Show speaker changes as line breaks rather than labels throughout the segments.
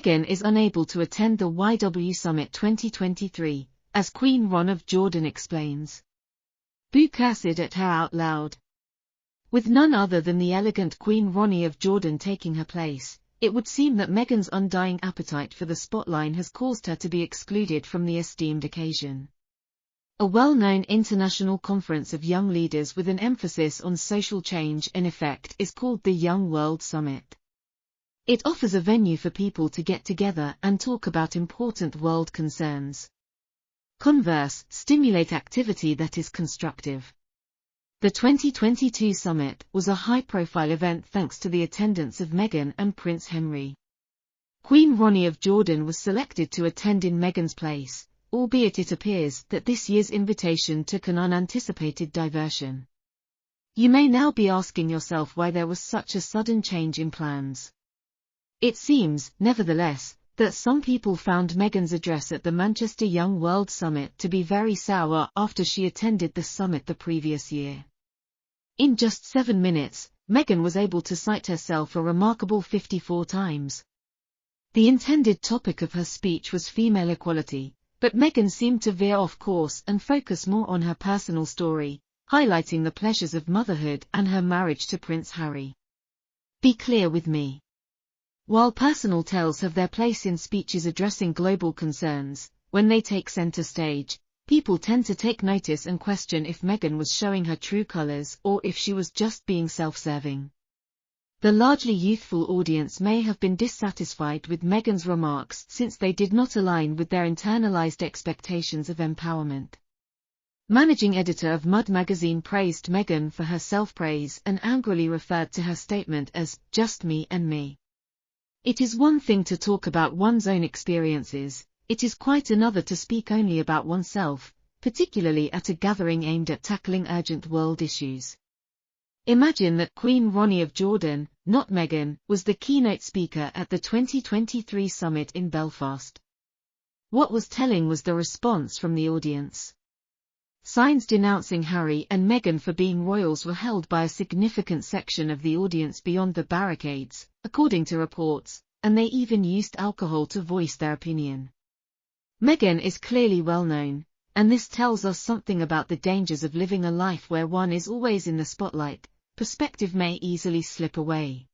Meghan is unable to attend the YW Summit 2023, as Queen Rania of Jordan explains. Boucasid at her out loud. With none other than the elegant Queen Rania of Jordan taking her place, it would seem that Meghan's undying appetite for the spotlight has caused her to be excluded from the esteemed occasion. A well-known international conference of young leaders with an emphasis on social change and effect is called the Young World Summit. It offers a venue for people to get together and talk about important world concerns. Converse, stimulate activity that is constructive. The 2022 summit was a high-profile event thanks to the attendance of Meghan and Prince Henry. Queen Rania of Jordan was selected to attend in Meghan's place, albeit it appears that this year's invitation took an unanticipated diversion. You may now be asking yourself why there was such a sudden change in plans. It seems, nevertheless, that some people found Meghan's address at the Manchester Young World Summit to be very sour after she attended the summit the previous year. In just 7 minutes, Meghan was able to cite herself a remarkable 54 times. The intended topic of her speech was female equality, but Meghan seemed to veer off course and focus more on her personal story, highlighting the pleasures of motherhood and her marriage to Prince Harry. Be clear with me. While personal tales have their place in speeches addressing global concerns, when they take center stage, people tend to take notice and question if Meghan was showing her true colors or if she was just being self-serving. The largely youthful audience may have been dissatisfied with Meghan's remarks since they did not align with their internalized expectations of empowerment. Managing editor of Mud magazine praised Meghan for her self-praise and angrily referred to her statement as, "just me and me." It is one thing to talk about one's own experiences, it is quite another to speak only about oneself, particularly at a gathering aimed at tackling urgent world issues. Imagine that Queen Rania of Jordan, not Meghan, was the keynote speaker at the 2023 summit in Belfast. What was telling was the response from the audience. Signs denouncing Harry and Meghan for being royals were held by a significant section of the audience beyond the barricades, according to reports, and they even used alcohol to voice their opinion. Meghan is clearly well known, and this tells us something about the dangers of living a life where one is always in the spotlight. Perspective may easily slip away.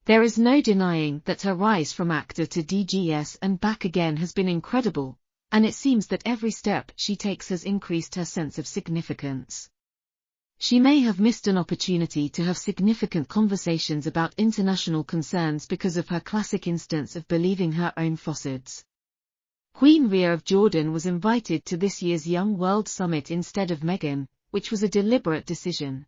There is no denying that her rise from actor to DGS and back again has been incredible, and it seems that every step she takes has increased her sense of significance. She may have missed an opportunity to have significant conversations about international concerns because of her classic instance of believing her own falsehoods. Queen Rania of Jordan was invited to this year's Young World Summit instead of Meghan, which was a deliberate decision.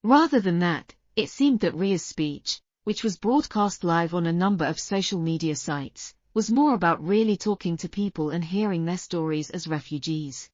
Rather than that, it seemed that Rania's speech, which was broadcast live on a number of social media sites, was more about really talking to people and hearing their stories as refugees.